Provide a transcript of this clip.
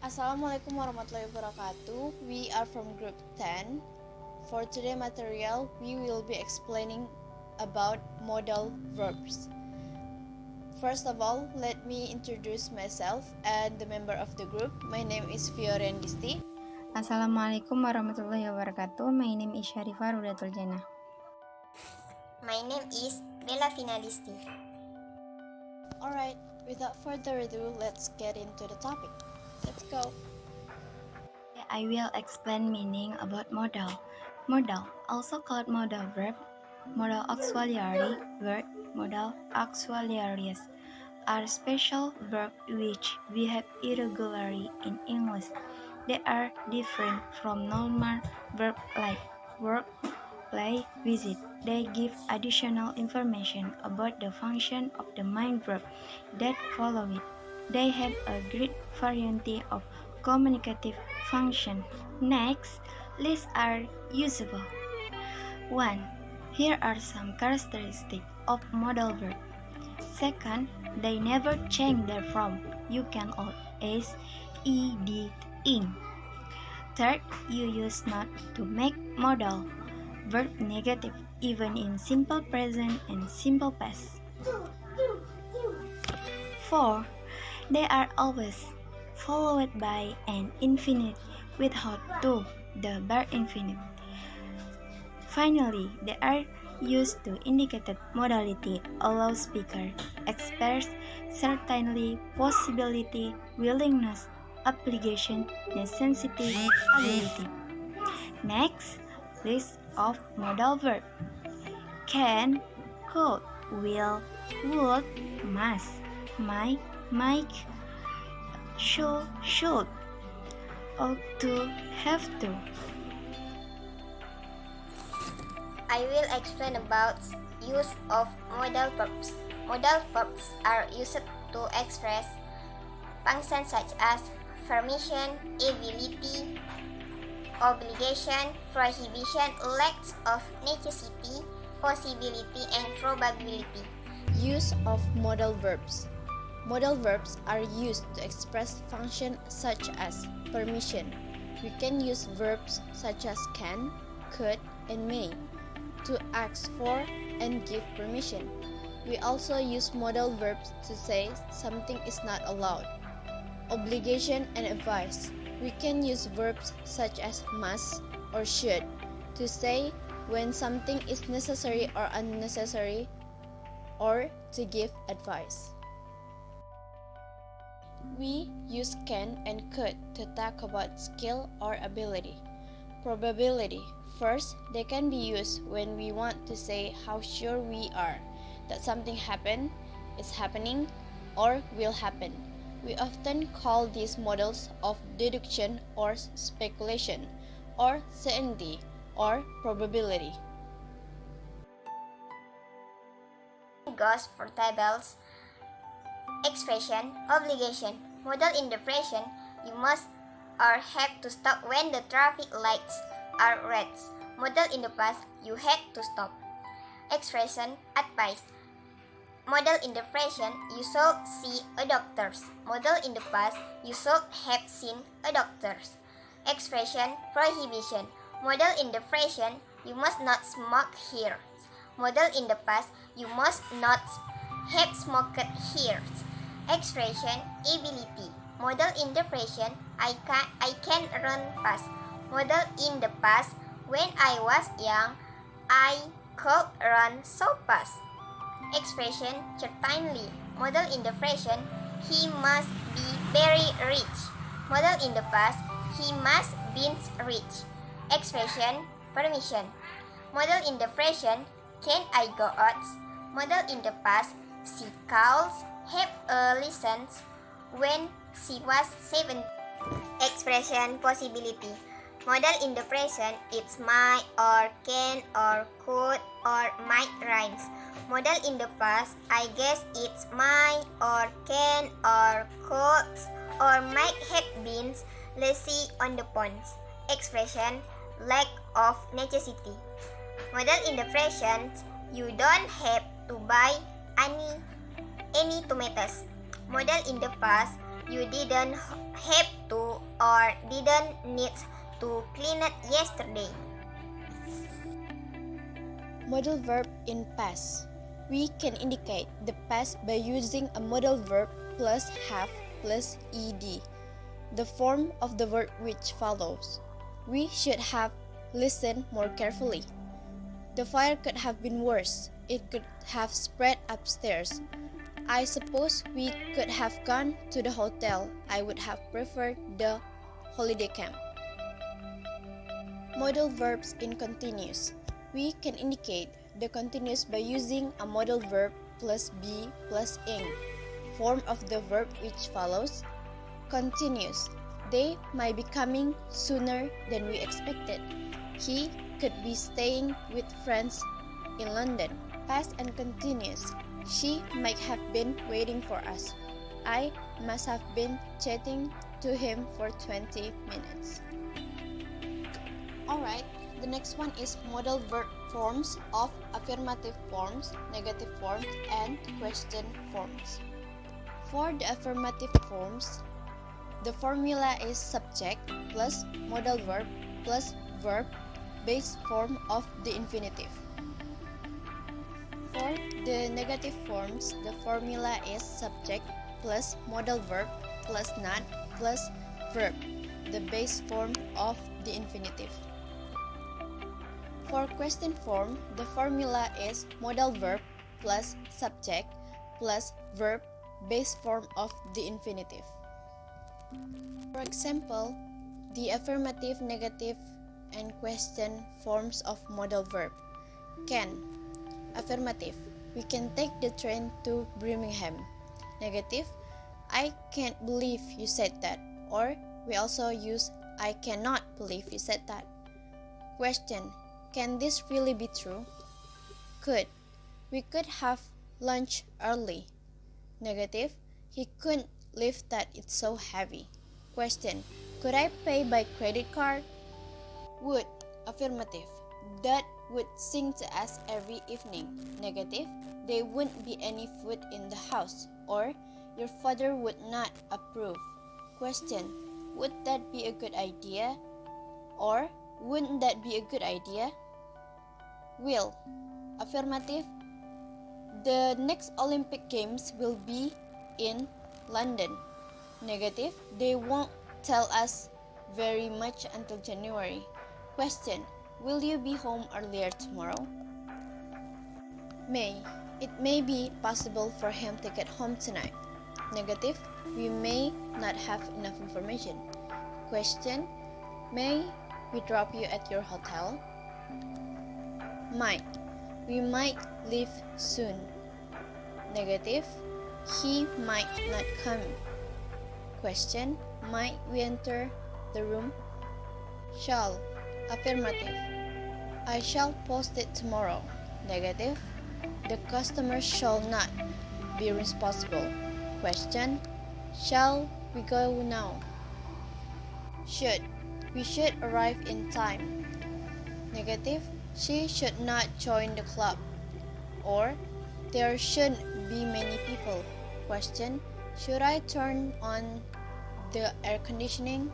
Assalamualaikum warahmatullahi wabarakatuh. We are from group 10. For today's material, we will be explaining about modal verbs. First of all, let me introduce myself and the member of the group. My name is Fiorian Gisti. Assalamualaikum warahmatullahi wabarakatuh. My name is Raudatul Jannah. My name is Bela Finalisti. Alright, without further ado, let's get into the topic. Let's go. I will explain meaning about modal. Modal, also called modal verb, modal auxiliary verb, modal auxiliaries, are special verbs which behave irregularly in English. They are different from normal verbs like work, play, visit. They give additional information about the function of the main verb that follow it. They have a great variety of communicative function. Next, lists are usable. 1. Here are some characteristics of modal verb. Second, they never change their form. You can always ed in. Third, you use not to make modal verb negative even in simple present and simple past. 4. They are always followed by an infinite without to, the verb infinite. Finally, they are used to indicate that modality allows speaker express certainty, possibility, willingness, obligation, necessity, ability. Next, list of modal verb: can, could, will, would, must, might, should, ought to, have to. I will explain about use of modal verbs. Modal verbs are used to express functions such as permission, ability, obligation, prohibition, lack of necessity, possibility, and probability. Use of modal verbs. Modal verbs are used to express functions such as permission. We can use verbs such as can, could, and may to ask for and give permission. We also use modal verbs to say something is not allowed. Obligation and advice. We can use verbs such as must or should to say when something is necessary or unnecessary, or to give advice. We use can and could to talk about skill or ability. Probability. First, they can be used when we want to say how sure we are that something happened, is happening, or will happen. We often call these models of deduction or speculation, or certainty, or probability. Goes for tables. Expression, obligation. Modal in the present, you must or have to stop when the traffic lights are red. Modal in the past, you had to stop. Expression, advice. Modal in the present, you should see a doctor. Modal in the past, you should have seen a doctor. Expression, prohibition. Modal in the present, you must not smoke here. Modal in the past, you must not have smoked here. Expression, ability. Modal in the present, I can run fast. Modal in the past, when I was young, I could run so fast. Expression, certainly. Modal in the present, he must be very rich. Modal in the past, he must be rich. Expression, permission. Modal in the present, can I go out? Modal in the past, she calls have a license when she was 7. Expression, possibility. Modal in the present, it's might or can or could or might rhymes. Modal in the past, I guess it's might or can or could or might have been lazy on the ponds. Expression, lack of necessity. Modal in the present, you don't have to buy any tomatoes. Modal in the past, you didn't have to or didn't need to clean it yesterday. Modal verb in past. We can indicate the past by using a modal verb plus have plus ed, the form of the verb which follows. We should have listened more carefully. The fire could have been worse. It could have spread upstairs. I suppose we could have gone to the hotel. I would have preferred the holiday camp. Modal verbs in continuous. We can indicate the continuous by using a modal verb plus be plus ing, form of the verb which follows. Continuous. They might be coming sooner than we expected. He could be staying with friends in London. Past and continuous. She might have been waiting for us. I must have been chatting to him for 20 minutes. Alright, the next one is modal verb forms of affirmative forms, negative forms, and question forms. For the affirmative forms, the formula is subject plus modal verb plus verb base form of the infinitive. For the negative forms, the formula is subject plus modal verb plus not plus verb, the base form of the infinitive. For question form, the formula is modal verb plus subject plus verb, base form of the infinitive. For example, the affirmative, negative, and question forms of modal verb. Can. Affirmative. We can take the train to Birmingham. Negative. I can't believe you said that. Or we also use I cannot believe you said that. Question. Can this really be true? Could. We could have lunch early. Negative. He couldn't lift that, it's so heavy. Question. Could I pay by credit card? Would. Affirmative. Dad would sing to us every evening. Negative. There wouldn't be any food in the house. Or your father would not approve. Question. Would that be a good idea? Or wouldn't that be a good idea? Will. Affirmative. The next Olympic Games will be in London. Negative. They won't tell us very much until January. Question. Will you be home earlier tomorrow? May. It may be possible for him to get home tonight. Negative. We may not have enough information. Question. May we drop you at your hotel? Might. We might leave soon. Negative. He might not come. Question. Might we enter the room? Shall. Affirmative. I shall post it tomorrow. Negative. The customer shall not be responsible. Question. Shall we go now? Should. We should arrive in time. Negative. She should not join the club. Or there shouldn't be many people. Question. Should I turn on the air conditioning?